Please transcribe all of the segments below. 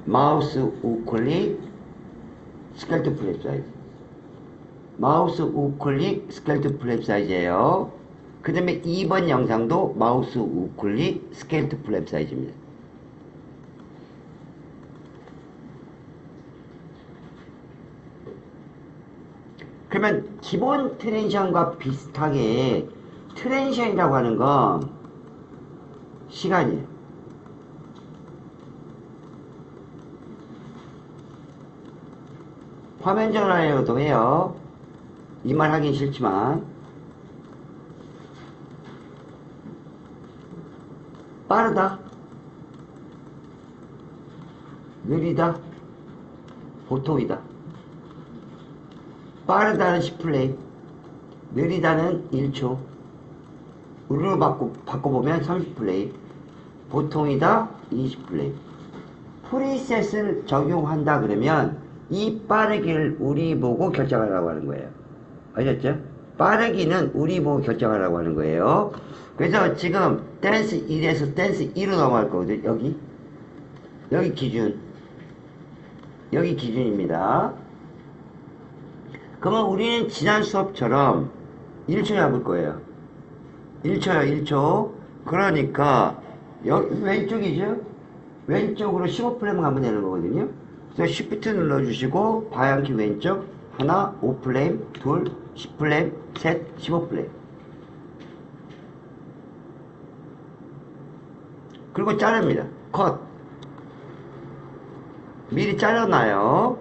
마우스 우클릭 스켈트 플랩 사이즈. 마우스 우클릭 스켈트 플랩 사이즈예요. 그 다음에 2번 영상도 마우스 우클릭 스켈트 플랩 사이즈입니다. 그러면 기본 트랜지션과 비슷하게 트랜지션이라고 하는 건 시간이에요. 화면 전환이라도 해요. 이 말 하긴 싫지만 빠르다, 느리다, 보통이다. 빠르다는 10플레임, 느리다는 1초, 우르르 바꿔보면 30플레임, 보통이다 20플레임. 프리셋을 적용한다 그러면 이 빠르기를 우리 보고 결정하라고 하는 거예요. 아셨죠? 빠르기는 우리 보고 결정하라고 하는 거예요. 그래서 지금 댄스 1에서 댄스 2로 넘어갈 거거든요. 여기 기준, 여기 기준입니다. 그러면 우리는 지난 수업처럼 1초 잡을 거예요. 1초요, 1초. 그러니까 여기 왼쪽이죠? 왼쪽으로 15프레임 가면 되는 거거든요. 그래서 Shift 눌러주시고 방향키 왼쪽 하나, 5프레임, 둘, 10프레임, 셋, 15프레임. 그리고 자릅니다. 컷. 미리 잘라놔요.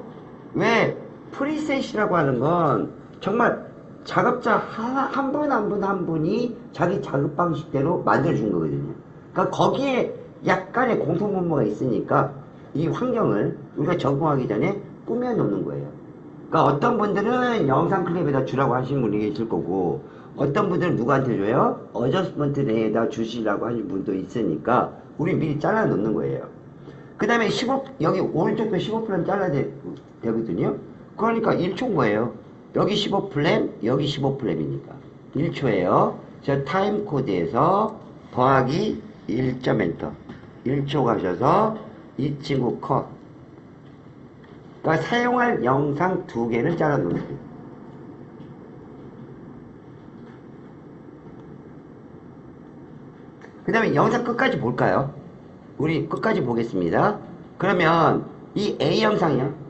왜? 프리셋이라고 하는 건 정말 작업자 한 분 한 분이 자기 작업 방식대로 만들어준 거거든요. 그러니까 거기에 약간의 공통분모가 있으니까 이 환경을 우리가 적응하기 전에 꾸며놓는 거예요. 그러니까 어떤 분들은 영상 클립에다 주라고 하시는 분이 계실 거고, 어떤 분들은 누구한테 줘요? 어저스먼트 내에다 주시라고 하시는 분도 있으니까 우리 미리 잘라 놓는 거예요. 그 다음에 15, 여기 오른쪽도 15프레임 잘라야 되거든요. 그러니까 1초인 거예요. 여기 15프레임, 여기 15프레임이니까 1초예요. 저 타임 코드에서 더하기 1.엔터 1초 가셔서 이 친구 컷. 그러니까 사용할 영상 2개를 잘라 놓으세요. 그 다음에 영상 끝까지 볼까요? 우리 끝까지 보겠습니다. 그러면 이 A 영상이요.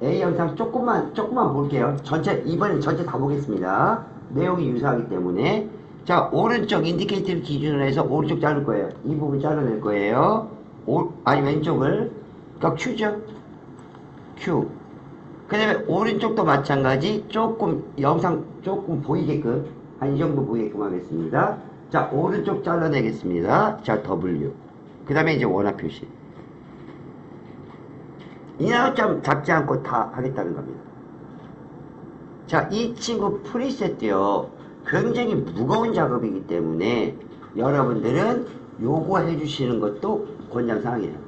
A 영상 조금만 볼게요. 이번엔 전체 다 보겠습니다. 내용이 유사하기 때문에. 자, 오른쪽 인디케이터를 기준으로 해서 오른쪽 자를 거예요. 이 부분 잘라낼 거예요. 왼쪽을. 그러니까 Q죠. Q. 그 다음에 오른쪽도 마찬가지 영상 조금 보이게끔, 한 이 정도 보이게끔 하겠습니다. 자, 오른쪽 잘라내겠습니다. 자, W. 그 다음에 이제 원화 표시. 인아웃점 잡지 않고 다 하겠다는 겁니다. 자, 이 친구 프리셋도요, 굉장히 무거운 작업이기 때문에 여러분들은 요구해 주시는 것도 권장사항이에요.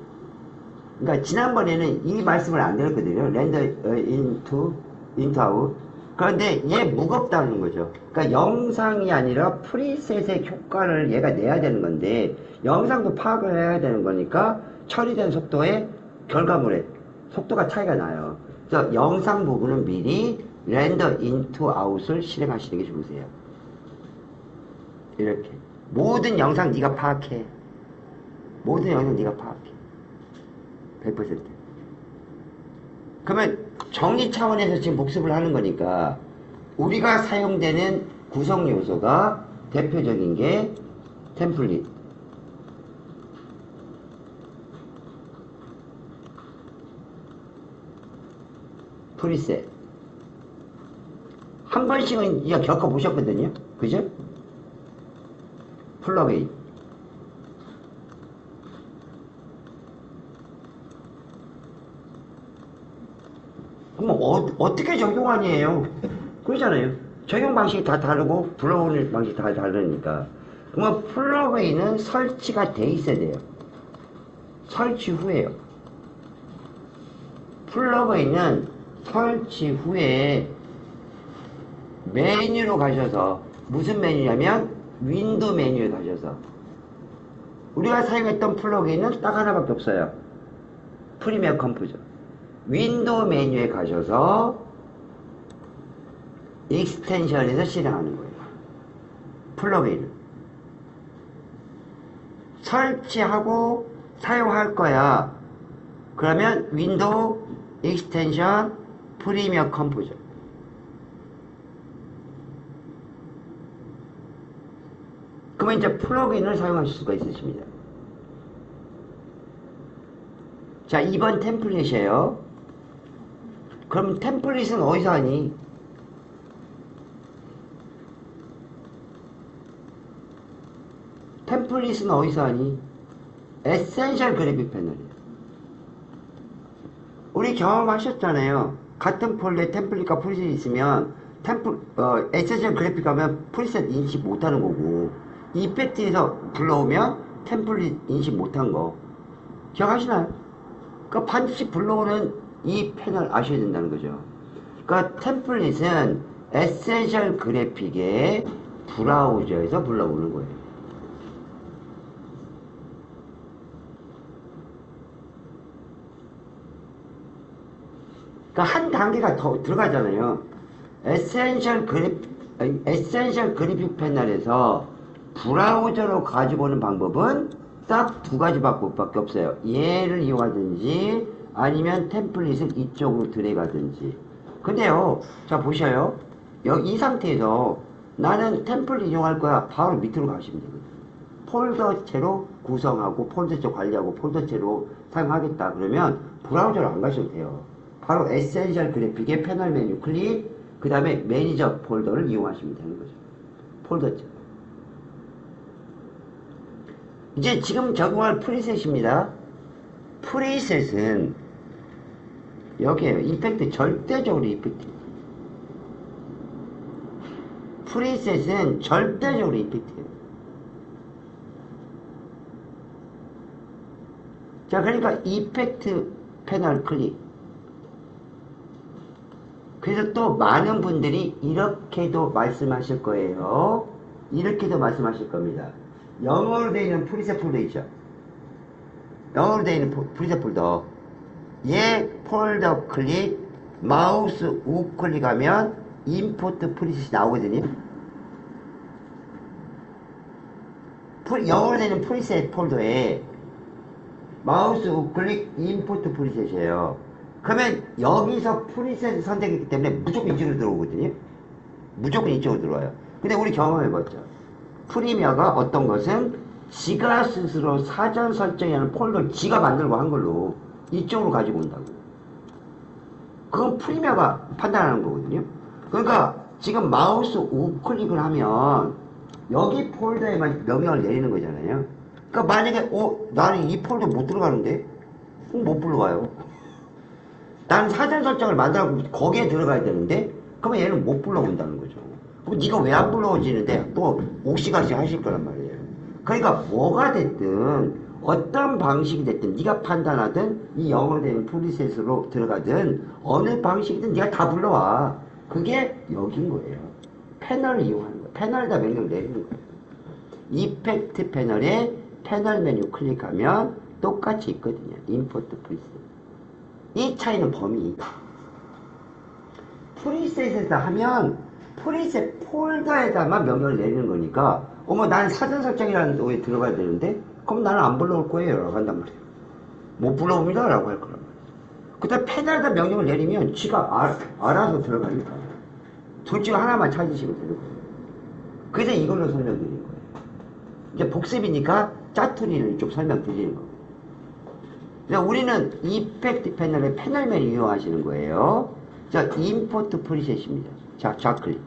그러니까 지난번에는 이 말씀을 안 드렸거든요. 렌더 인투 아웃. 그런데 얘 무겁다는 거죠. 그러니까 영상이 아니라 프리셋의 효과를 얘가 내야 되는 건데, 영상도 파악을 해야 되는 거니까 처리된 속도에 결과물에 속도가 차이가 나요. 그래서 영상 부분은 미리 렌더 인투 아웃을 실행하시는 게 좋으세요. 이렇게 모든 영상 네가 파악해. 모든 영상 네가 파악해. 100%. 그러면 정리 차원에서 지금 복습을 하는 거니까 우리가 사용되는 구성 요소가 대표적인 게 템플릿, 프리셋. 한 번씩은 이거 겪어보셨거든요. 그죠? 플러그인. 그럼 어떻게 적용하니에요? 그러잖아요. 적용 방식이 다 다르고 불러오는 방식이 다 다르니까. 그러면 플러그인은 설치가 돼 있어야 돼요. 설치 후에요. 플러그인은 설치 후에 메뉴로 가셔서, 무슨 메뉴냐면 윈도우 메뉴에 가셔서, 우리가 사용했던 플러그인은 딱 하나밖에 없어요. 프리미어 컴포저. 윈도우 메뉴에 가셔서 익스텐션에서 실행하는 거예요. 플러그인을 설치하고 사용할 거야. 그러면 윈도우 익스텐션 프리미어 컴포저. 그러면 이제 플러그인을 사용하실 수가 있으십니다. 자, 2번 템플릿이에요. 그럼 템플릿은 어디서 하니? 템플릿은 어디서 하니? 에센셜 그래픽 패널이에요. 우리 경험하셨잖아요. 같은 폴더에 템플릿과 프리셋이 있으면 에센셜 그래픽 가면 프리셋 인식 못하는 거고, 이펙트에서 불러오면 템플릿 인식 못한 거 기억하시나요? 그러니까 반드시 불러오는 이 패널 아셔야 된다는 거죠. 그러니까 템플릿은 에센셜 그래픽의 브라우저에서 불러오는 거예요. 그러니까 한 단계가 더 들어가잖아요. 에센셜 그래픽 패널에서 브라우저로 가지고 오는 방법은 딱 두 가지 방법밖에 없어요. 얘를 이용하든지 아니면 템플릿을 이쪽으로 들어가든지. 근데요, 자 보셔요. 여기 이 상태에서 나는 템플릿 이용할 거야. 바로 밑으로 가시면 되거든요. 폴더체로 구성하고 폴더체 관리하고 폴더체로 사용하겠다 그러면 브라우저로 안 가셔도 돼요. 바로 에센셜 그래픽의 패널 메뉴 클릭, 그 다음에 매니저 폴더를 이용하시면 되는 거죠. 폴더체. 이제 지금 적용할 프리셋입니다. 프리셋은 여기에요. 이펙트 절대적으로 이펙트. 프리셋은 절대적으로 이펙트예요. 자, 그러니까 이펙트 패널 클릭. 그래서 또 많은 분들이 이렇게도 말씀하실 거예요. 이렇게도 말씀하실 겁니다. 영어로 되어 있는 프리셋 폴더 있죠. 영어로 되어 있는 프리셋 폴더. 얘 폴더 클릭, 마우스 우클릭하면 임포트 프리셋이 나오거든요. 영어로 되어 있는 프리셋 폴더에 마우스 우클릭 임포트 프리셋이에요. 그러면 여기서 프리셋을 선택했기 때문에 무조건 이쪽으로 들어오거든요. 무조건 이쪽으로 들어와요. 근데 우리 경험해봤죠. 프리미어가 어떤 것은 지가 스스로 사전 설정하는 폴더를 지가 만들고 한 걸로 이쪽으로 가지고 온다고. 그건 프리미어가 판단하는 거거든요. 그러니까 지금 마우스 우클릭을 하면 여기 폴더에만 명령을 내리는 거잖아요. 그러니까 만약에 나는 이 폴더 못 들어가는데? 못 불러와요. 나는 사전 설정을 만들고 거기에 들어가야 되는데 그러면 얘는 못 불러온다는 거죠. 그럼 네가 왜 안 불러오지는데 또 옥시가시 하실 거란 말이에요. 그러니까 뭐가 됐든 어떤 방식이 됐든 네가 판단하든 이 영어로 된 프리셋으로 들어가든 어느 방식이든 네가 다 불러와. 그게 여긴 거예요. 패널을 이용하는 거예요. 패널에다 명령을 내리는 거예요. 이펙트 패널에 패널 메뉴 클릭하면 똑같이 있거든요. 임포트 프리셋. 이 차이는 범위. 프리셋에다 하면 프리셋 폴더에다만 명령을 내리는 거니까 난 사전 설정이라는 거에 들어가야 되는데 그럼 나는 안 불러올 거예요 라고 한단 말이에요. 못 불러옵니다 라고 할 거란 말이에요. 그 다음 패널에다 명령을 내리면 지가 알아서 들어가니까 둘 중 하나만 찾으시면 되는 거예요. 그래서 이걸로 설명드리는 거예요. 이제 복습이니까 짜투리를 좀 설명드리는 거예요. 그래서 우리는 이펙트 패널의 패널 메뉴 이용하시는 거예요. 자, 임포트 프리셋입니다. 자, 좌클릭.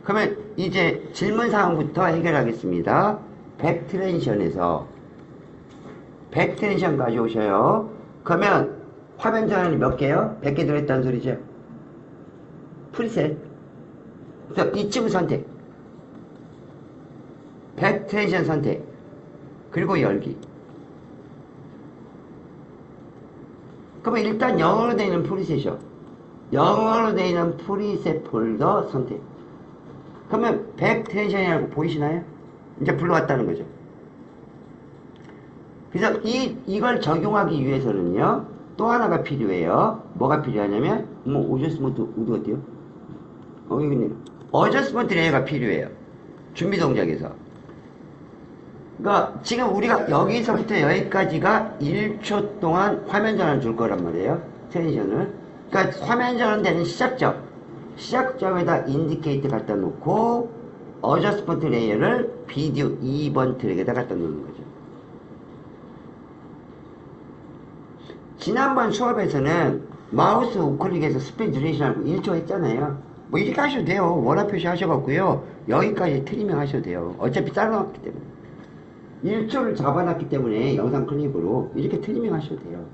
그러면 이제 질문사항부터 해결하겠습니다. 백트랜션에서 백트랜션 가져오셔요. 그러면 화면 전환이 몇 개요? 100개 들어있다는 소리죠. 프리셋. 그래서 이쯤 선택. 백트랜션 선택. 그리고 열기. 그러면 일단 영어로 되어 있는 프리셋이요. 영어로 되어 있는 프리셋 폴더 선택. 그러면 백트랜션이라고 보이시나요? 이제 불러왔다는 거죠. 그래서 이걸 적용하기 위해서는요, 또 하나가 필요해요. 뭐가 필요하냐면, 어저스먼트, 어디 어때요? 여기 있네. 어저스먼트 레이어가 필요해요. 준비 동작에서. 그러니까 지금 우리가 여기서부터 여기까지가 1초 동안 화면 전환 줄 거란 말이에요. 트랜지션을. 그러니까 화면 전환되는 시작점. 시작점에다 인디케이트 갖다 놓고, 어저스먼트 레이어를 비디오 2번 트랙에다 갖다 놓는 거죠. 지난번 수업에서는 마우스 우클릭해서 스피드 듀레이션 하고 1초 했잖아요. 뭐 이렇게 하셔도 돼요. 원화 표시 하셔갖고요. 여기까지 트리밍 하셔도 돼요. 어차피 잘라놨기 때문에. 1초를 잡아놨기 때문에 영상 클립으로 이렇게 트리밍 하셔도 돼요.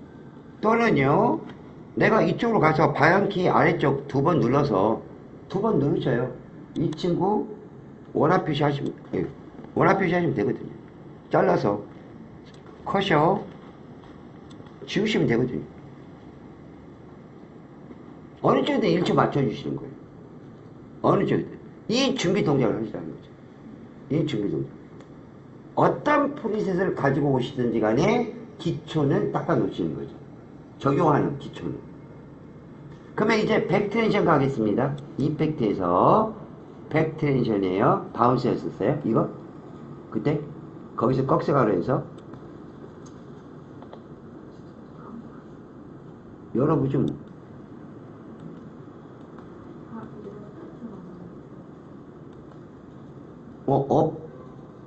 또는요, 내가 이쪽으로 가서 방향키 아래쪽 2번 눌러서 2번 누르셔요. 이 친구 원화 표시 하시면, 원화 표시 하시면 되거든요. 잘라서 컷이요. 지우시면 되거든요. 어느 쪽에든 1초 맞춰주시는 거예요. 어느 쪽에든. 이 준비 동작을 하시라는 거죠. 이 준비 동작. 어떤 프리셋을 가지고 오시든지 간에 기초는 닦아 놓으시는 거죠. 적용하는 기초는. 그러면 이제 백트랜션 가겠습니다. 이펙트에서 백트랜션이에요. 바운스였었어요. 이거? 그때? 거기서 꺽쇠가로 해서 열어보죠 뭐.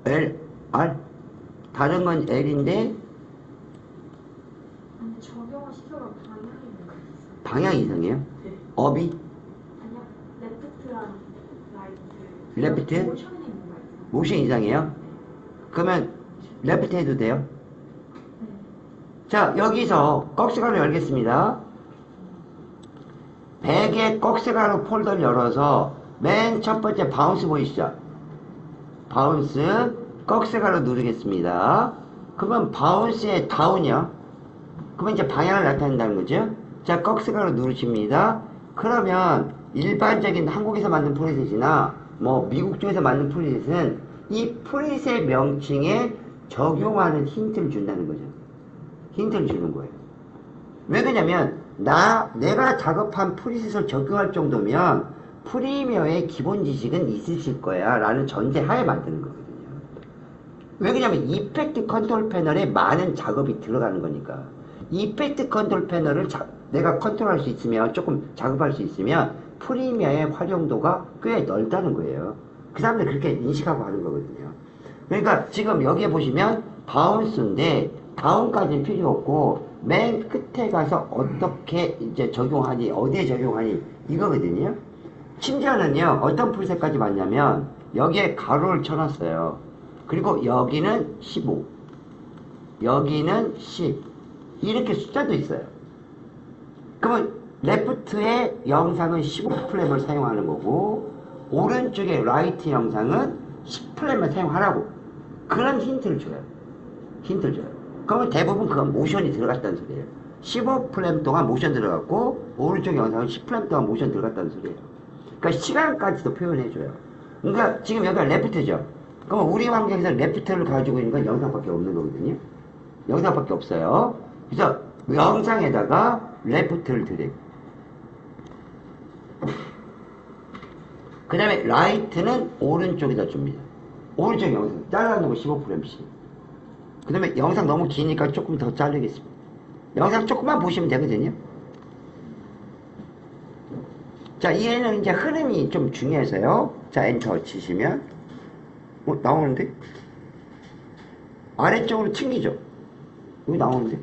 L, R? 다른 건 L인데 아니 적용을 시켜도 방향이 방향 이상해요? 네. 업이? 아니요. 레프트랑 라이트. 레프트? 모션이 뭔가 있어요. 모션 이상해요? 그러면 레프트 해도 돼요? 네. 자, 여기서 꺽쇠가루 열겠습니다. 100의 꺽쇠가루 폴더를 열어서 맨 첫 번째 바운스 보이시죠? 바운스 꺽쇠가루 누르겠습니다. 그러면 바운스의 다운이요. 그러면 이제 방향을 나타낸다는 거죠. 자, 꺽쇠가루 누르십니다. 그러면 일반적인 한국에서 만든 프리셋이나 뭐 미국 쪽에서 만든 프리셋은 이 프리셋 명칭에 적용하는 힌트를 준다는 거죠. 힌트를 주는 거예요. 왜 그러냐면 내가 작업한 프리셋을 적용할 정도면 프리미어의 기본 지식은 있으실 거야 라는 전제하에 만드는 거거든요. 왜 그러냐면 이펙트 컨트롤 패널에 많은 작업이 들어가는 거니까. 이펙트 컨트롤 패널을 내가 컨트롤할 수 있으면, 조금 작업할 수 있으면 프리미어의 활용도가 꽤 넓다는 거예요. 그 사람들 그렇게 인식하고 하는 거거든요. 그러니까 지금 여기에 보시면 바운스인데 다운까지는 필요 없고 맨 끝에 가서 어떻게 이제 적용하니, 어디에 적용하니 이거거든요. 심지어는요, 어떤 풀셋까지 맞냐면 여기에 가로를 쳐놨어요. 그리고 여기는 15, 여기는 10 이렇게 숫자도 있어요. 그러면 레프트의 영상은 15프레임을 사용하는 거고 오른쪽의 라이트 영상은 10프레임을 사용하라고 그런 힌트를 줘요. 힌트를 줘요. 그러면 대부분 그건 모션이 들어갔다는 소리예요. 15프레임 동안 모션 들어갔고 오른쪽 영상은 10프레임 동안 모션 들어갔다는 소리예요. 그러니까 시간까지도 표현해줘요. 그러니까 지금 여기가 레프트죠. 그럼 우리 환경에서 레프트를 가지고 있는 건 영상밖에 없는 거거든요. 영상밖에 없어요. 그래서 영상에다가 레프트를 드래그. 그 다음에 라이트는 오른쪽에다 줍니다. 오른쪽 영상 잘라놓고 15프레임씩. 그 다음에 영상 너무 기니까 조금 더 자르겠습니다. 영상 조금만 보시면 되거든요. 자, 얘는 이제 흐름이 좀 중요해서요. 자, 엔터 치시면 나오는데? 아래쪽으로 튕기죠. 여기 나오는데?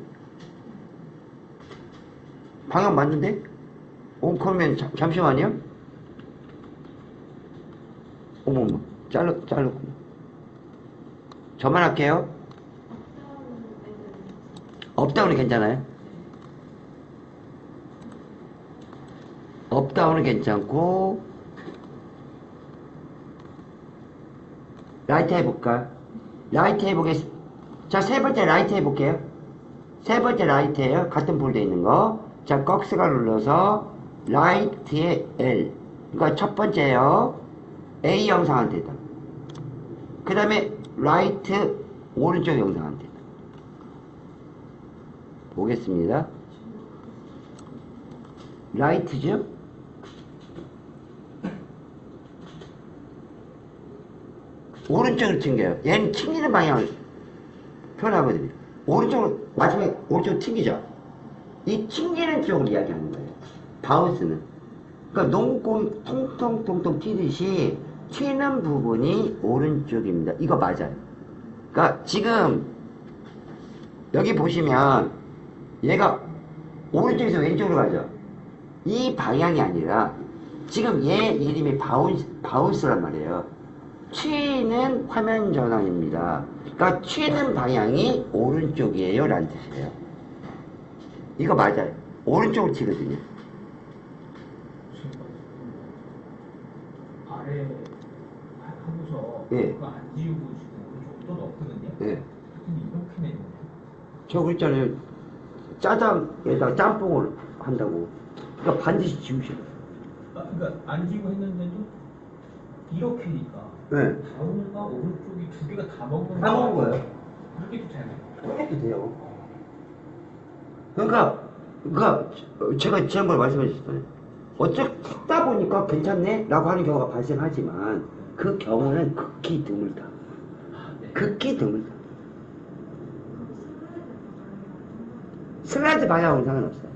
방향 맞는데? 그러면 잠시만요. 어머머, 잘랐구나. 저만 할게요. 업다운은 괜찮아요? 업다운은 괜찮고 라이트 해볼까? 라이트 해보겠습니다. 자, 세 번째 라이트 해볼게요. 세 번째 라이트예요. 같은 폴더에 있는 거. 자, 꺽쇠가 눌러서 라이트의 L. 그러니까 첫 번째요. A 영상한테다. 그 다음에 라이트 오른쪽 영상한테다. 보겠습니다. 라이트죠? 오른쪽으로 튕겨요. 얘는 튕기는 방향을 표현하거든요. 오른쪽으로, 마지막에 오른쪽으로 튕기죠? 이 튕기는 쪽을 이야기하는 거예요. 바운스는. 그러니까 농구공이 통통통통 튀듯이 튀는 부분이 오른쪽입니다. 이거 맞아요. 그러니까 지금 여기 보시면 얘가 오른쪽에서 왼쪽으로 가죠. 이 방향이 아니라 지금 얘 이름이 바운스란 말이에요. 튀는 화면 전환입니다. 그러니까 튀는 방향이 오른쪽이에요 라는 뜻이에요. 이거 맞아요. 오른쪽으로 튀거든요. 아래 하고서 예. 그거 안 지우고 지금 오른쪽도 넣거든요. 예. 근데 이렇게 내는 저 그랬잖아요. 짜장에다 짬뽕을 한다고. 그러니까 반드시 지우셔야 돼요. 그러니까 안 지우고 했는데도 이렇게니까 네. 가운데가 오른쪽이 두 개가 다 먹는 다 먹은 거예요. 그렇게 되잖아요. 그렇게 돼요. 그러니까 제가 지난번에 말씀해주셨잖아요. 어차피 뜯다 보니까 괜찮네? 라고 하는 경우가 발생하지만 그 경우는 극히 드물다. 극히 드물다. 슬라이드 방향으로는 상관없어요.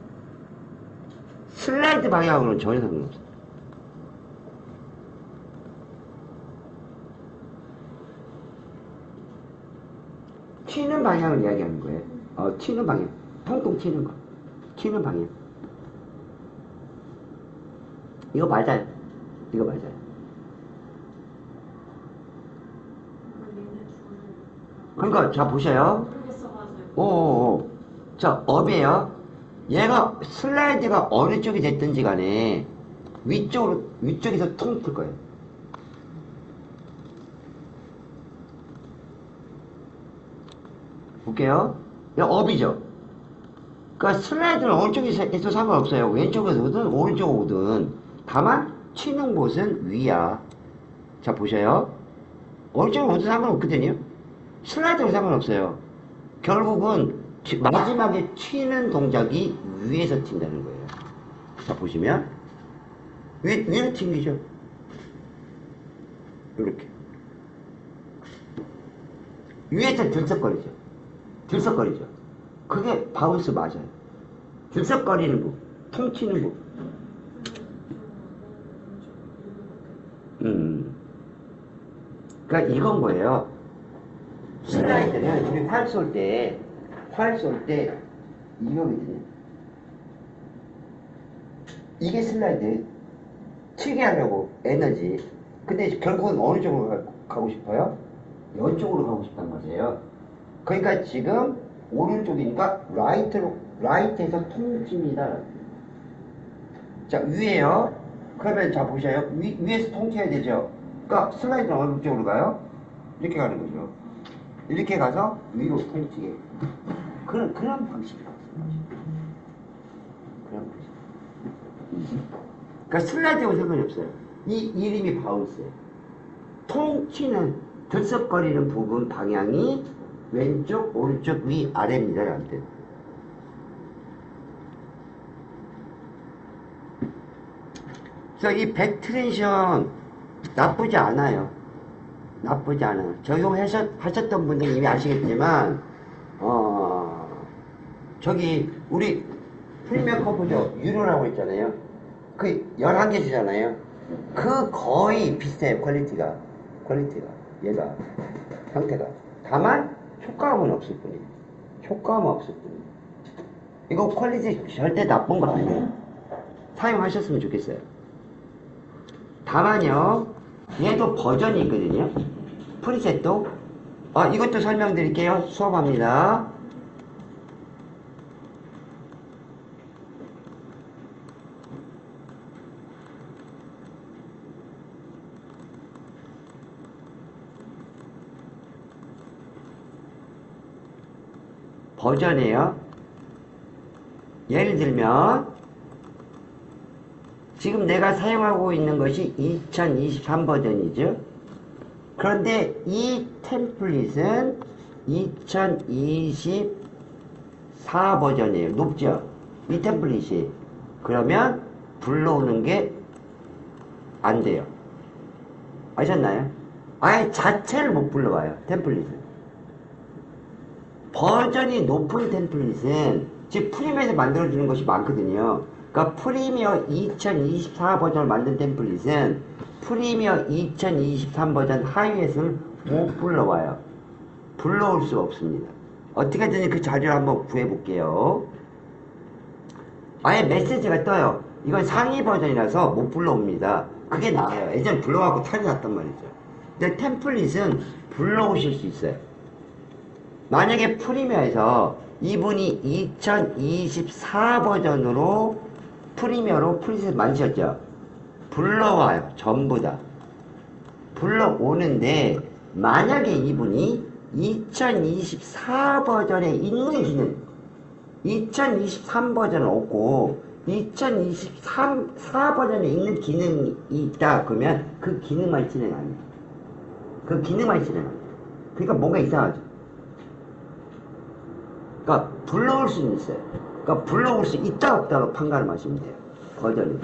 슬라이드 방향으로는 전혀 상관없어요. 튀는 방향을 이야기하는 거예요. 튀는 방향. 통통 튀는 거. 튀는 방향. 이거 맞아요. 이거 맞아요. 그러니까, 자, 보셔요. 오오오. 자, 업이에요. 얘가 슬라이드가 어느 쪽이 됐든지 간에 위쪽에서 통 틀 거예요. 볼게요. 이거 업이죠. 그러니까 슬라이드는 어느 쪽에서 해도 상관없어요. 왼쪽에서 오든 오른쪽으로 오든. 다만 튀는 곳은 위야. 자, 보셔요. 어느 쪽으로 오든 상관없거든요. 슬라이드는 상관없어요. 결국은 마지막에 튀는 동작이 위에서 튄다는 거예요. 자, 보시면 위로 튕기죠. 이렇게 위에서 들썩거리죠. 들썩거리죠. 그게 바운스 맞아요. 들썩거리는 부분, 통 튀는 부분. 그러니까 이건 거예요. 슬라이드는 우리 활 쏠 때 이거거든요. 이게 슬라이드. 튀게 하려고 에너지. 근데 결국은 어느 쪽으로 가고 싶어요? 왼쪽으로 가고 싶단 말이에요. 그러니까 지금 오른쪽이니까 라이트에서 통칩니다. 자, 위에요. 그러면 자, 보셔요. 위에서 통튀어야 되죠. 그러니까 슬라이드는 어느 쪽으로 가요? 이렇게 가는 거죠. 이렇게 가서 위로 통치게. 그런 방식이라고. 그런 방식. 그러니까 슬라이드하고 상관이 없어요. 이 이름이 바운스예요. 통치는 들썩거리는 부분 방향이 왼쪽, 오른쪽, 위, 아래입니다. 라는 뜻. 그래서 이 백트랜션 나쁘지 않아요. 나쁘지 않아요. 적용하셨던 분들 이미 아시겠지만, 저기, 우리 프리미엄 컴포저 유로라고 했잖아요. 그 11개 주잖아요. 그 거의 비슷해요. 퀄리티가. 얘가. 형태가. 다만, 효과음은 없을 뿐이에요. 효과음은 없을 뿐이에요. 이거 퀄리티 절대 나쁜 거 아니에요. 사용하셨으면 좋겠어요. 다만요, 얘도 버전이 있거든요. 프리셋도. 이것도 설명드릴게요. 수업합니다. 버전이에요. 예를 들면 지금 내가 사용하고 있는 것이 2023 버전이죠. 그런데 이 템플릿은 2024 24 버전이에요. 높죠? 이 템플릿이. 그러면 불러오는 게 안 돼요. 아셨나요? 아예 자체를 못 불러와요. 템플릿은. 버전이 높은 템플릿은 즉 프리미어에서 만들어주는 것이 많거든요. 그러니까 프리미어 2024 버전을 만든 템플릿은 프리미어 2023 버전 하위에서는 못 불러와요. 불러올 수 없습니다. 어떻게든 그 자료를 한번 구해볼게요. 아예 메시지가 떠요. 이건 상위 버전이라서 못 불러옵니다. 그게 나아요. 예전에 불러와고 탈이 났단 말이죠. 근데 템플릿은 불러오실 수 있어요. 만약에 프리미어에서 이분이 2024 버전으로 프리미어로 프리셋 만드셨죠? 불러와요. 전부 다. 불러오는데 만약에 이분이 2024 버전에 있는 기능 2023 버전은 없고 2023 버전에 있는 기능이 있다 그러면 그 기능만 진행 안 해요. 그 기능만 진행 안 해요. 그러니까 뭔가 이상하죠. 그러니까 불러올 수는 있어요. 그러니까 불러올 수 있다 없다로 판단을 하시면 돼요. 버전이.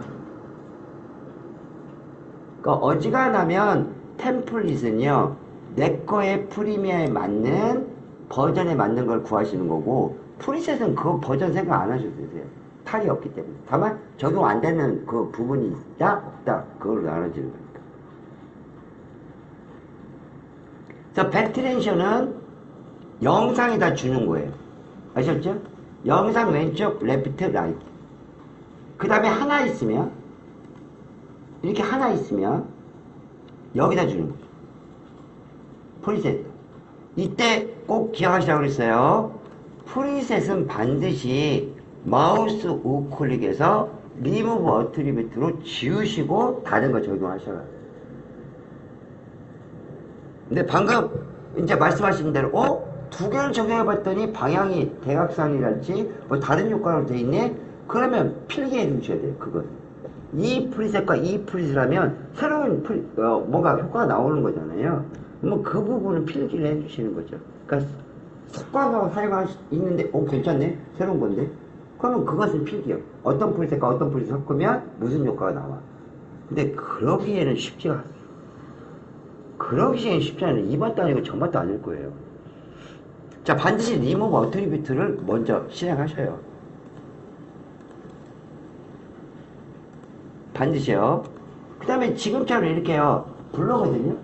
그러니까 어지간하면 템플릿은요 내 거의 프리미어에 맞는 버전에 맞는 걸 구하시는 거고 프리셋은 그 버전 생각 안 하셔도 되세요. 탈이 없기 때문에. 다만 적용 안 되는 그 부분이 있다 없다 그걸 알아주는 거니까. 그래서 팩트렌션은 영상에다 주는 거예요. 아셨죠? 영상 왼쪽 레프트 라이트. 그 다음에 하나 있으면 이렇게 하나 있으면 여기다 주는 거죠. 프리셋. 이때 꼭 기억하시라고 그랬어요. 프리셋은 반드시 마우스 우클릭해서 리무브 어트리뷰트로 지우시고 다른 거 적용하셔야 돼요. 근데 방금 이제 말씀하신 대로 두 개를 적용해 봤더니 방향이 대각선이랄지 뭐 다른 효과로 돼 있네? 그러면 필기해 주셔야 돼요. 그건. 이 프리셋과 이 프리셋이라면 새로운 뭔가 효과가 나오는 거잖아요. 뭐 그 부분은 필기를 해 주시는 거죠. 그러니까 습관으로 사용할 수 있는데 괜찮네? 새로운 건데? 그러면 그것은 필기요. 어떤 프리셋과 어떤 프리셋 섞으면 무슨 효과가 나와. 근데 그러기에는 쉽지가 않아요. 그러기에는 쉽지 않아요. 이번도 아니고 저번도 아닐 거예요. 자, 반드시 리무브 어트리뷰트를 먼저 실행하셔요. 반드시요. 그 다음에 지금처럼 이렇게요. 블러거든요.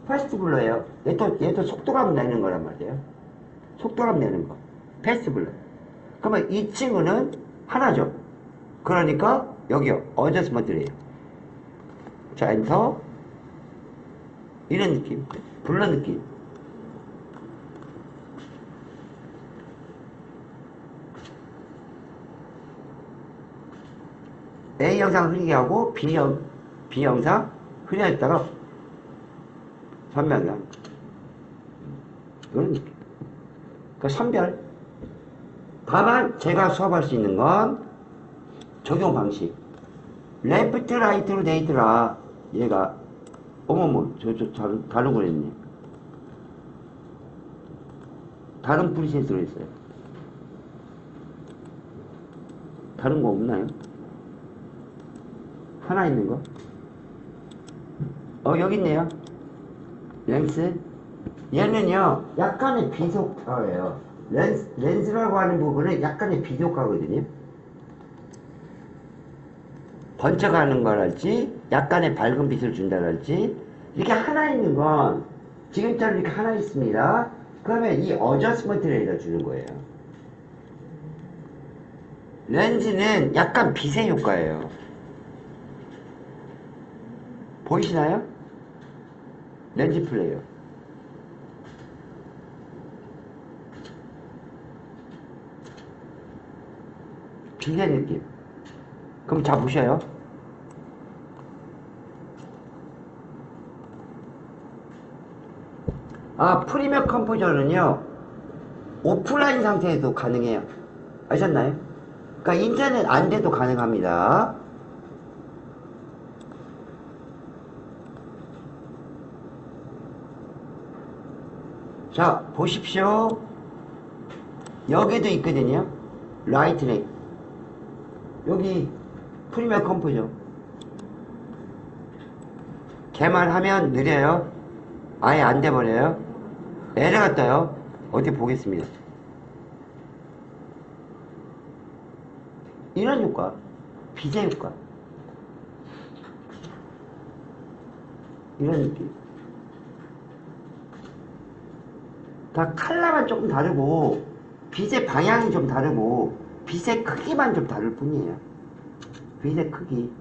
패스트 블러예요. 얘도 속도감 내는 거란 말이에요. 속도감 내는 거. 패스트 블러. 그러면 이 친구는 하나죠. 그러니까 여기요. 어저스먼트래요. 자, 엔터. 이런 느낌. 블러 느낌. A 영상 흐리게 하고 B 영상 흐리게 했다가 선명감. 이런 느낌. 그러니까 선별. 다만 제가 수업할 수 있는 건 적용 방식. 레프트 라이트로 돼 있더라. 얘가 어머머 다른 거 했네. 다른 프리셋으로 했어요. 다른 거 없나요? 하나 있는 거? 여기 있네요. 렌스. 얘는요, 약간의 비속화예요. 렌즈라고 하는 부분은 약간의 비속화거든요. 번쩍하는 거랄지, 약간의 밝은 빛을 준다랄지, 이렇게 하나 있는 건, 지금처럼 이렇게 하나 있습니다. 그러면 이 어저스먼트를 여기다 주는 거예요. 렌즈는 약간 빛의 효과예요. 보이시나요? 렌즈 플레이어. 빛의 느낌. 그럼 자 보셔요. 프리미어 컴포저는요 오프라인 상태에도 가능해요. 아셨나요? 그러니까 인터넷 안 돼도 가능합니다. 자, 보십시오. 여기도 있거든요. 라이트 렉. 여기 프리미어 컴포죠. 걔만 하면 느려요. 아예 안 돼버려요. 에러가 떠요. 어디 보겠습니다. 이런 효과. 비세 효과. 이런 느낌. 다 컬러만 조금 다르고 빛의 방향이 좀 다르고 빛의 크기만 좀 다를 뿐이에요. 빛의 크기.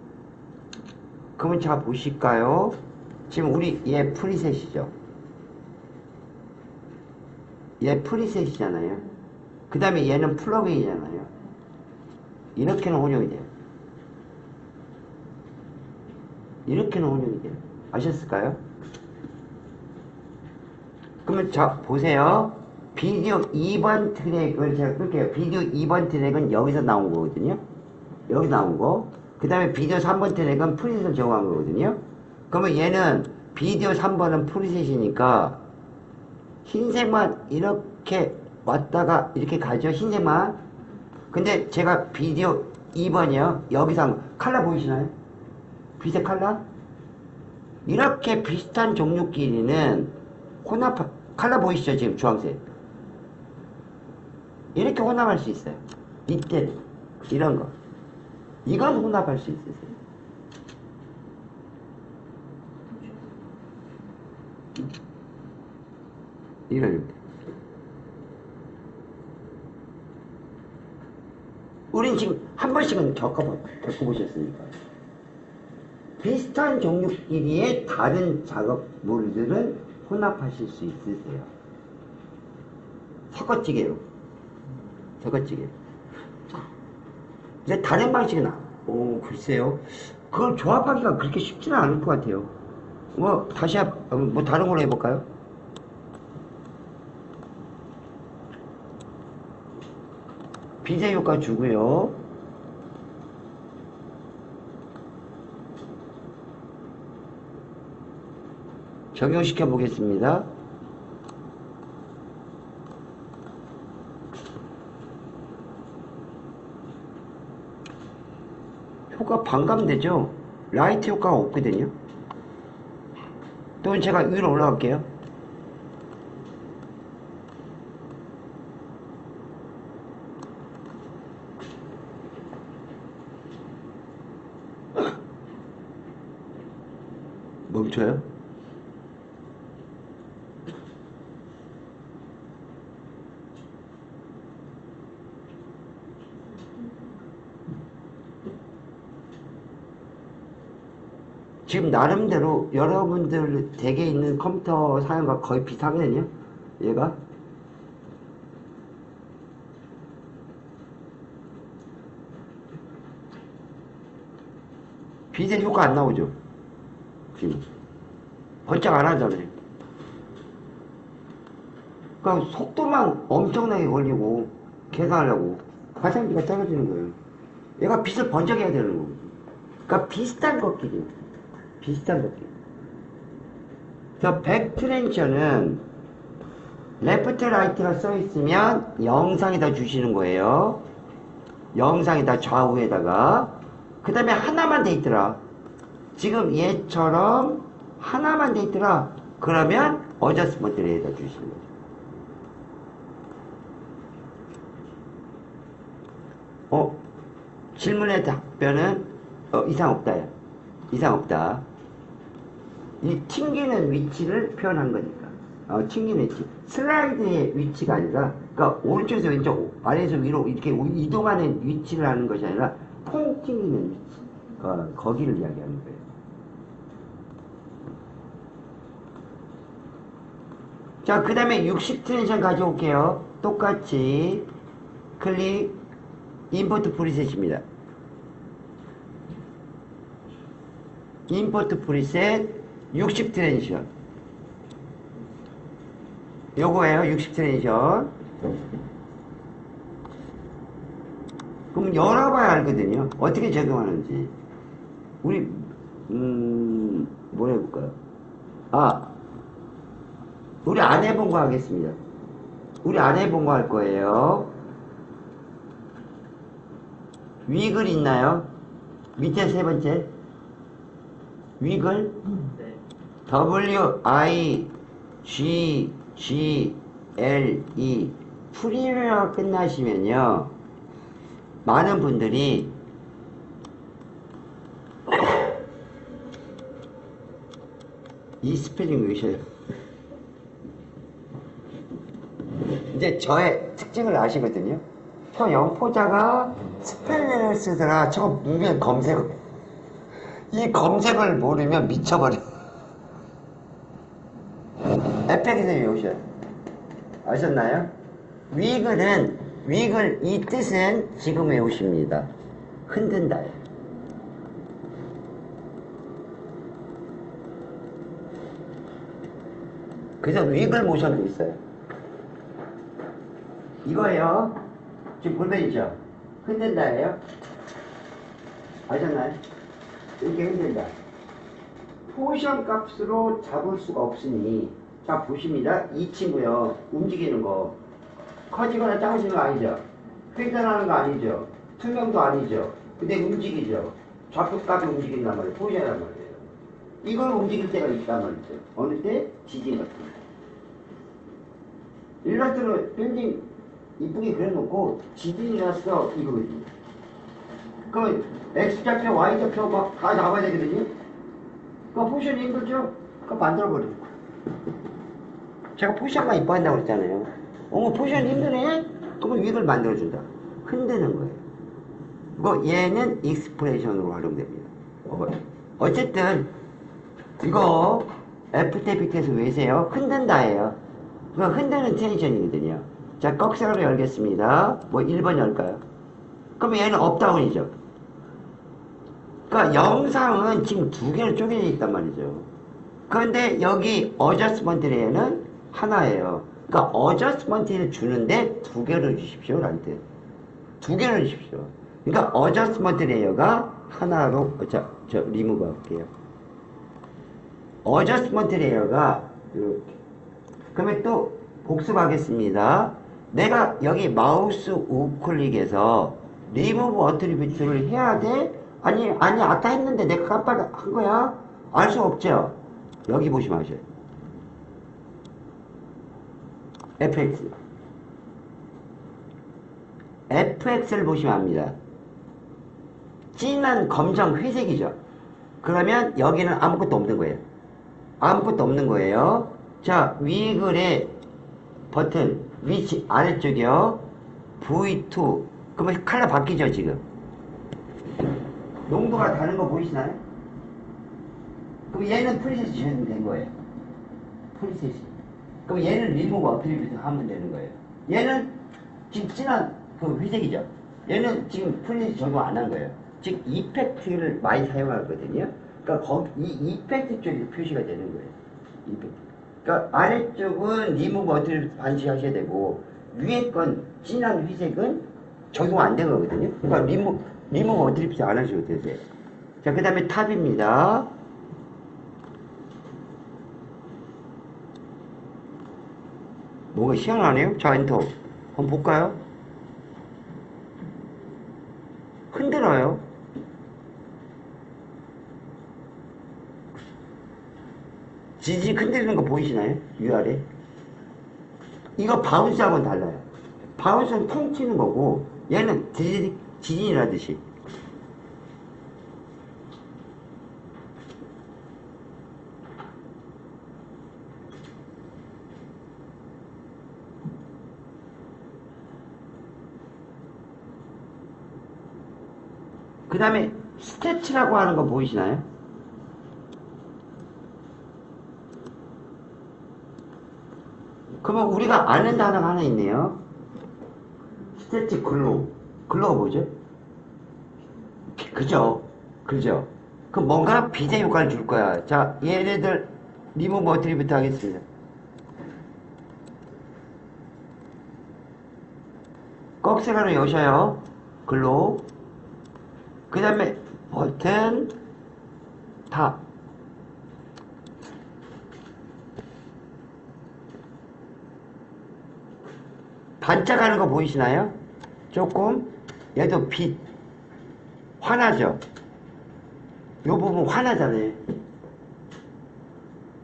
그러면 자 보실까요? 지금 우리 얘 프리셋이죠. 얘 프리셋이잖아요. 그 다음에 얘는 플러그인이잖아요. 이렇게는 혼용이 돼요. 이렇게는 혼용이 돼요. 아셨을까요? 그러면 자 보세요. 비디오 2번 트랙을 제가 끌게요. 비디오 2번 트랙은 여기서 나온 거거든요. 여기 나온 거. 그 다음에 비디오 3번 트랙은 프리셋을 적용한 거거든요. 그러면 얘는 비디오 3번은 프리셋이니까 흰색만 이렇게 왔다가 이렇게 가죠. 흰색만. 근데 제가 비디오 2번이요. 여기서 한 거. 컬러 보이시나요? 빛의 컬러? 이렇게 비슷한 종류끼리는 혼합, 컬러 보이시죠? 지금 주황색. 이렇게 혼합할 수 있어요. 이때 이런 거. 이건 혼합할 수 있으세요. 이런. 우린 지금 한 번씩은 겪어보셨으니까. 비슷한 종류끼리의 다른 작업물들은 혼합하실 수 있으세요. 섞어찌개로. 섞어찌개. 근데 다른 방식은, 글쎄요. 그걸 조합하기가 그렇게 쉽지는 않을 것 같아요. 뭐, 뭐, 다른 걸로 해볼까요? 비제 효과 주고요. 적용시켜 보겠습니다. 효과 반감되죠? 라이트 효과가 없거든요. 또 제가 위로 올라갈게요. 멈춰요? 지금 나름대로 여러분들 댁에 있는 컴퓨터 사용과 거의 비슷하거든요. 얘가 비제 효과 안 나오죠. 지금 번쩍 안 하잖아요. 그러니까 속도만 엄청나게 걸리고 계산하려고 가성비가 떨어지는 거예요. 얘가 빛을 번쩍해야 되는 거거든요. 그러니까 비슷한 것끼리. 비슷한 것끼리. 저 백트렌셔는 레프트 라이트가 써있으면 영상에다 주시는 거예요. 영상에다 좌우에다가. 그 다음에 하나만 돼 있더라. 지금 얘처럼 하나만 돼 있더라. 그러면 어저스먼트를 해다 주시는 거죠. 질문의 답변은 이상 없다요. 이상 없다. 이 튕기는 위치를 표현한 거니까. 튕기는 위치. 슬라이드의 위치가 아니라, 그러니까 오른쪽에서 왼쪽, 아래에서 위로 이렇게 이동하는 위치를 하는 것이 아니라 퐁 튕기는 위치. 거기를 이야기하는 거예요. 자, 그 다음에 60 트랜션 가져올게요. 똑같이 클릭, 임포트 프리셋입니다. 임포트 프리셋 60 트랜션. 요거예요. 60 트랜션. 그럼 열어봐야 알거든요. 어떻게 적용하는지. 우리 뭘 해볼까요? 우리 안 해본 거 하겠습니다. 우리 안 해본 거 할 거예요. 위글 있나요? 밑에 세 번째. 위글? 네. WIGGLE. 프리미어가 끝나시면요. 많은 분들이 이 스펠링 외우셔요. 이제 저의 특징을 아시거든요. 저 영포자가 스펠링을 쓰더라. 저거 무면 검색어. 이 검색을 모르면 미쳐버려. 에펙에서 외우셔요. 아셨나요? 위글 이 뜻은 지금 외우십니다. 흔든다요. 그래서 위글 모션도 있어요. 이거예요. 지금 보면 있죠? 흔든다예요. 아셨나요? 이렇게 흔든다. 포션 값으로 잡을 수가 없으니, 자 보십니다. 이 친구요. 움직이는 거 커지거나 작아지는 거 아니죠? 횡단하는 거 아니죠? 투명도 아니죠? 근데 움직이죠? 좌표값이 움직인단 말이에요. 포션이란 말이에요. 이걸 움직일 때가 있단 말이죠. 어느 때? 지진 같은 거. 일러스트로 빌딩 이쁘게 그려놓고 지진이라서 이거거든요. 그럼 X좌표, Y좌표 막 다 잡아야 되거든요. 그 포션이 힘들죠? 그거 만들어버리고. 제가 포션만 이뻐한다고 그랬잖아요. 포션 힘드네? 그러면 위를 만들어준다. 흔드는 거예요. 뭐 얘는 익스프레션으로 활용됩니다. 어쨌든 이거 FTP에서 외세요. 흔든다예요. 그 흔드는 텐션이거든요. 자, 꺽쇠로 열겠습니다. 뭐 1번 열까요? 그럼 얘는 업다운이죠. 그러니까 영상은 지금 두 개로 쪼개져 있단 말이죠. 그런데 여기 어저스먼트 레이어는 하나예요. 그러니까 어저스먼트를 주는데 두 개로 주십시오. 라는 뜻. 두 개로 주십시오. 그러니까 어저스먼트 레이어가 하나로 저 리무브 할게요. 어저스먼트 레이어가 이렇게. 그러면 또 복습하겠습니다. 내가 여기 마우스 우클릭해서 리무브 어트리뷰트를 해야 돼? 아니 아까 했는데 내가 깜빡 한 거야? 알 수 없죠? 여기 보시면 아셔요. FX. FX를 보시면 압니다. 진한 검정 회색이죠. 그러면 여기는 아무것도 없는 거예요. 아무것도 없는 거예요. 자, 위글의 버튼 위치 아래쪽이요. V2. 그러면 컬러 바뀌죠 지금. 농도가 다른 거 보이시나요? 그럼 얘는 프리셋이 된 거예요. 프리셋이. 그럼 얘는 리무브 어트리뷰트 하면 되는 거예요. 얘는 지금 진한 그 회색이죠. 얘는 지금 프리셋이 적용 안 한 거예요. 즉 이펙트를 많이 사용하거든요. 그러니까 이 이펙트 쪽이 표시가 되는 거예요. 이펙트. 그러니까 아래쪽은 리무브 어트리뷰트 반드시 하셔야 되고 위에 건 진한 회색은 적용 안 된 거거든요. 그러니까 리무브 어트리뷰트 안 하셔도 되세요. 자, 그 다음에 탑입니다. 뭐가 희한하네요? 자, 엔터. 한번 볼까요? 흔들어요. 지지 흔들리는 거 보이시나요? 위아래. 이거 바운스하고는 달라요. 바운스는 통 튀는 거고 얘는 지진이라듯이. 그 다음에 스태치라고 하는 거 보이시나요? 그러면 우리가 아는 단어가 하나 있네요. 스태치 글로우. 글로우가 뭐죠? 그죠? 그죠? 그 뭔가 비대 효과를 줄 거야. 자, 얘네들 리무브 어트리뷰트 하겠습니다. 꺽쇠가루 여셔요. 글로우. 그 다음에 버튼 탑. 반짝하는 거 보이시나요? 조금 얘도 빛 화나죠? 요 부분 화나잖아요.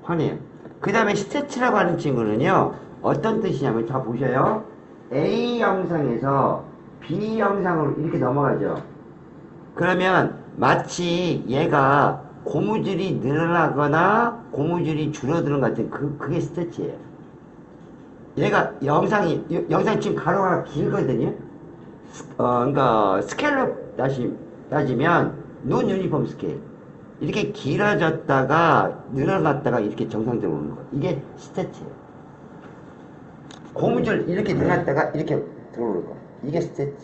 화내요. 그 다음에 스태츠라고 하는 친구는요, 어떤 뜻이냐면, 다 보셔요. A 영상에서 B 영상으로 이렇게 넘어가죠. 그러면 마치 얘가 고무줄이 늘어나거나 고무줄이 줄어드는 것 같은 그게 스태츠예요. 얘가 영상이 지금 가로가 길거든요. 그러니까 스케일로 따지면 논 유니폼 스케일. 이렇게 길어졌다가 늘어났다가 이렇게 정상적으로 오는 거. 이게 스태츠예요. 고무줄 이렇게 늘어났다가 이렇게 들어오는 거. 이게 스태츠.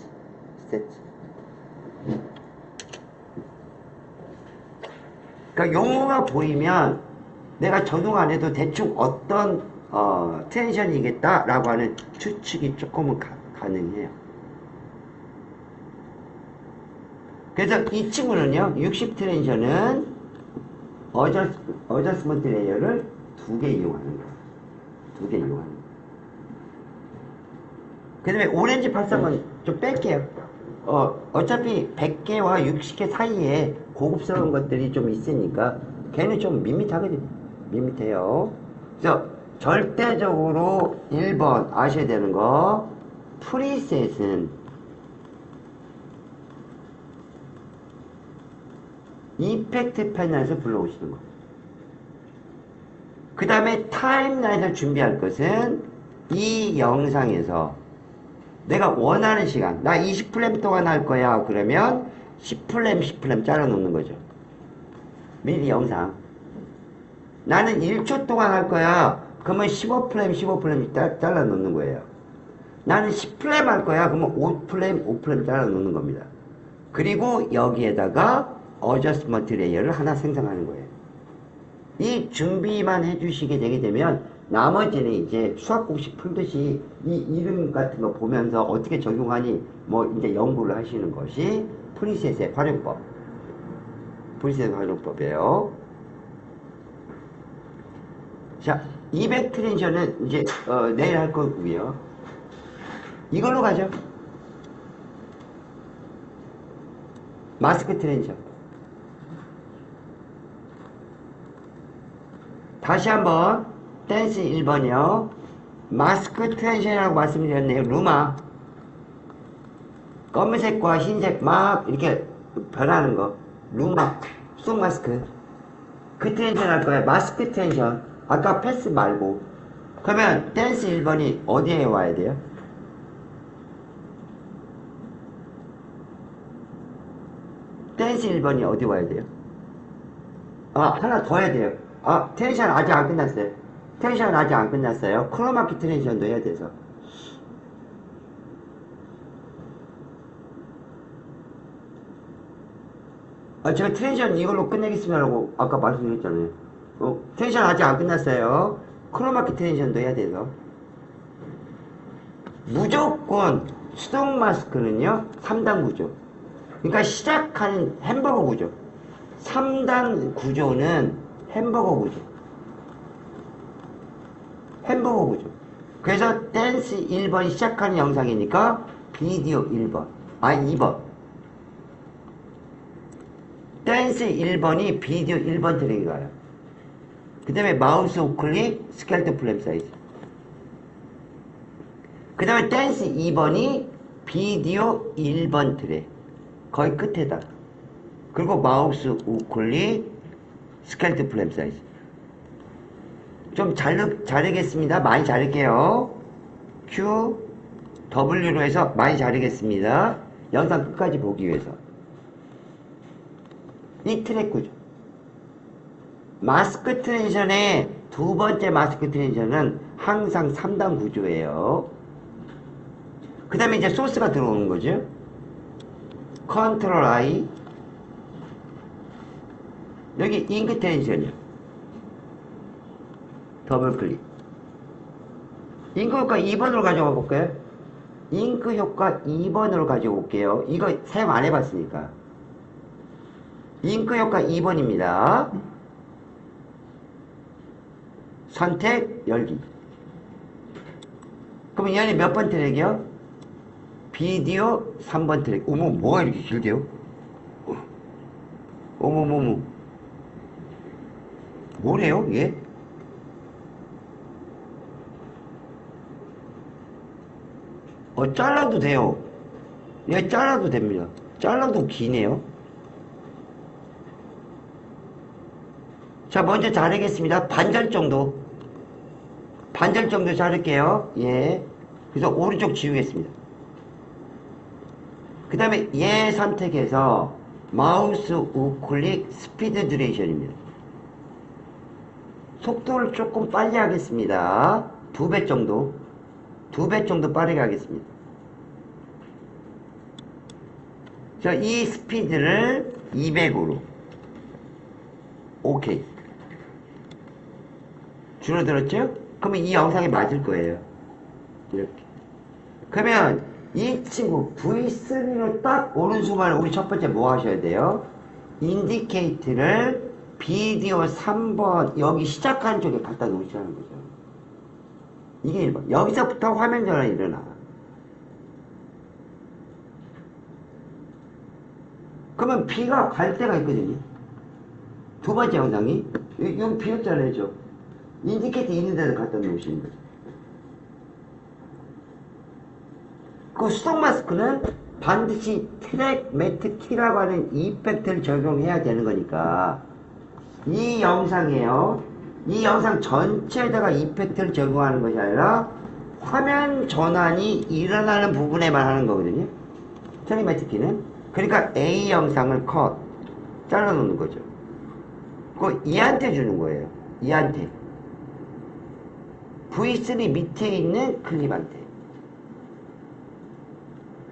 그러니까 용어가 보이면 내가 적용 안 해도 대충 어떤 텐션이겠다라고 하는 추측이 조금은 가능해요. 그래서 이 친구는요, 60 텐션은 어저스먼트 레이어를 2개 이용하는 거예요. 2개 이용하는 거예요. 그 다음에 오렌지 발상은 좀 뺄게요. 어차피 100개와 60개 사이에 고급스러운 것들이 좀 있으니까 걔는 좀 밋밋하거든요. 밋밋해요. 그래서 절대적으로 1번 아셔야 되는 거, 프리셋은 이펙트 패널에서 불러오시는 거. 그 다음에 타임라인을 준비할 것은 이 영상에서 내가 원하는 시간, 나 20프레임 동안 할 거야. 그러면 10프레임 잘라 놓는 거죠. 미리 영상. 나는 1초 동안 할 거야. 그러면 15프레임 잘라 놓는 거예요. 나는 10프레임 할 거야. 그러면 5프레임 잘라 놓는 겁니다. 그리고 여기에다가 어저스먼트 레이어를 하나 생성하는 거예요. 이 준비만 해주시게 되게 되면 나머지는 이제 수학 공식 풀듯이 이 이름 같은 거 보면서 어떻게 적용하니 뭐 이제 연구를 하시는 것이 프리셋의 활용법. 프리셋의 활용법이에요. 자, 200 트랜션은 이제 내일 할 거고요. 이걸로 가죠. 마스크 트랜션. 다시 한번 댄스 1번이요. 마스크 트랜션이라고 말씀드렸네요. 루마. 검은색과 흰색 막 이렇게 변하는 거. 루마. 속 마스크. 그 트랜션 할 거예요. 마스크 트랜션. 아까 패스 말고. 그러면 댄스 1번이 어디에 와야 돼요? 댄스 1번이 어디 와야 돼요? 하나 더 해야 돼요. 텐션 아직 안 끝났어요. 텐션 아직 안 끝났어요. 크로마키 텐션도 해야 돼서. 제가 텐션 이걸로 끝내겠습니다라고 아까 말씀드렸잖아요. 텐션 아직 안 끝났어요. 크로마키 텐션도 해야 돼서. 무조건 수동 마스크는요, 3단 구조. 그러니까 시작하는 햄버거 구조. 3단 구조는 햄버거 구조. 햄버거 구조. 그래서 댄스 1번 시작하는 영상이니까 비디오 1번. 2번. 댄스 1번이 비디오 1번 트랙이 가요. 그 다음에 마우스 우클릭, 스켈트 플랩 사이즈. 그 다음에 댄스 2번이 비디오 1번 트랙. 거의 끝에다. 그리고 마우스 우클릭, 스켈트 플랩 사이즈. 좀 자르겠습니다. 많이 자를게요. Q, W로 해서 많이 자르겠습니다. 영상 끝까지 보기 위해서. 이 트랙 구조. 마스크 트랜션의 두 번째 마스크 트랜션은 항상 3단 구조예요. 그 다음에 이제 소스가 들어오는 거죠. 컨트롤 I. 여기 잉크 트랜션이요. 더블 클릭. 잉크 효과 2번으로 가져가 볼까요? 잉크 효과 2번으로 가지고 올게요. 이거 사용 안 해봤으니까. 잉크 효과 2번입니다. 선택, 열기. 그럼 얘는 몇 번 트랙이요? 비디오 3번 트랙. 어머, 뭐가 이렇게 길게요? 어머머머. 뭐래요, 얘? 잘라도 돼요. 얘 잘라도 됩니다. 잘라도 기네요. 자, 먼저 자르겠습니다. 반절 정도. 반절 정도 자를게요. 예. 그래서 오른쪽 지우겠습니다. 그 다음에 얘 선택해서 마우스 우클릭 스피드 듀레이션입니다. 속도를 조금 빨리 하겠습니다. 2배 정도. 2배 정도 빠르게 하겠습니다. 자, 이 스피드를 200으로. 오케이. 줄어들었죠? 그러면 이 영상에 맞을 거예요. 이렇게. 그러면 이 친구 V3로 딱 오는 순간 우리 첫 번째 뭐 하셔야 돼요? 인디케이트를 비디오 3번 여기 시작하는 쪽에 갖다 놓으시라는 거죠. 이게 1번. 여기서부터 화면 전환이 일어나. 그러면 B가 갈 때가 있거든요. 두 번째 영상이 여기 비었잖아요. 저. 인디케이터 있는 데를 갖다 놓으시는 거죠. 그 수동 마스크는 반드시 트랙 매트 키라고 하는 이펙트를 적용해야 되는 거니까 이 영상이에요. 이 영상 전체에다가 이펙트를 적용하는 것이 아니라 화면 전환이 일어나는 부분에만 하는 거거든요. 트랙 매트 키는. 그러니까 A 영상을 컷 잘라 놓는 거죠. 그거 얘한테 주는 거예요. 얘한테. V3 밑에 있는 클립한테.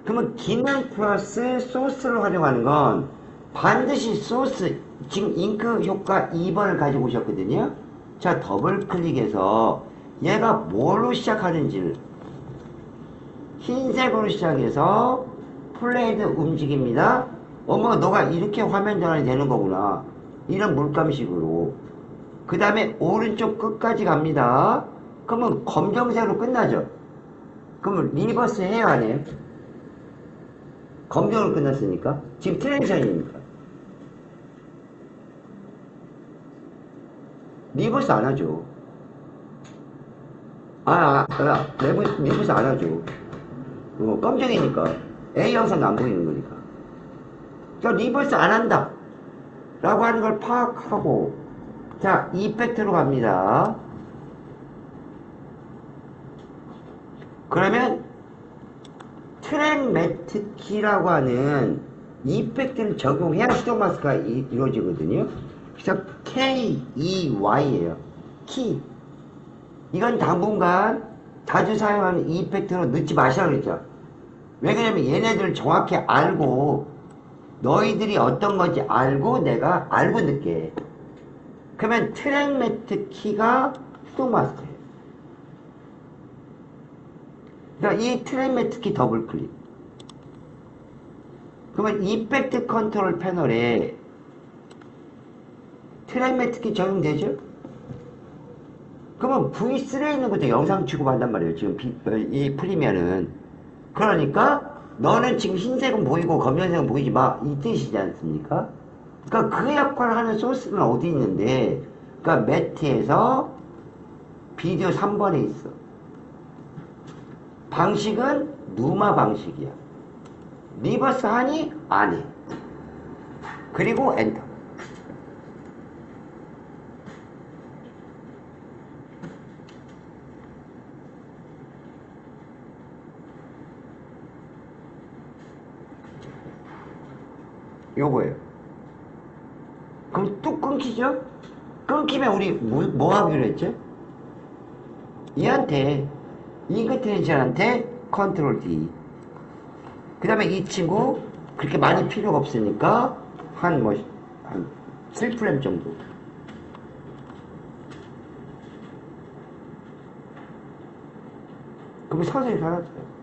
그러면 기능 플러스 소스를 활용하는 건 반드시 소스, 지금 잉크 효과 2번을 가지고 오셨거든요. 자, 더블 클릭해서 얘가 뭘로 시작하는지를 흰색으로 시작해서 플레이드 움직입니다. 어머, 너가 이렇게 화면 전환이 되는 거구나. 이런 물감식으로. 그 다음에 오른쪽 끝까지 갑니다. 그러면 검정색으로 끝나죠. 그러면 리버스 해야 안 해요? 검정으로 끝났으니까. 지금 트랜지션이니까. 리버스 안 하죠. 리버스 안 하죠. 검정이니까. A 영상도 안 보이는 거니까. 그러니까 리버스 안 한다. 라고 하는 걸 파악하고. 자, 이펙트로 갑니다. 그러면 트랙 매트 키라고 하는 이펙트를 적용해야 수동 마스크가 이루어지거든요. 그래서 KEY예요. 키. 이건 당분간 자주 사용하는 이펙트로 넣지 마시라고 그랬죠. 왜 그러냐면 얘네들을 정확히 알고 너희들이 어떤 건지 알고 내가 알고 넣게. 그러면 트랙 매트 키가 수동 마스크예요. 그러니까 이 트랙 매트 키 더블 클릭. 그러면 이펙트 컨트롤 패널에 트랙 매트 키 적용되죠? 그러면 V3에 있는 것도 영상 취급한단 말이에요. 지금 이 프리미어는. 그러니까 너는 지금 흰색은 보이고 검정색은 보이지 마. 이 뜻이지 않습니까? 그러니까 그 역할을 하는 소스는 어디 있는데, 그러니까 매트에서 비디오 3번에 있어. 방식은 누마 방식이야. 리버스 하니? 안 해. 그리고 엔터. 요거예요. 그럼 뚝 끊기죠? 끊기면 우리 뭐 하기로 했죠? 얘한테 잉크 트랜지션한테 컨트롤 D. 그 다음에 이 친구 그렇게 많이 필요가 없으니까 한 7프레임 정도. 그럼 서서히 사라져요.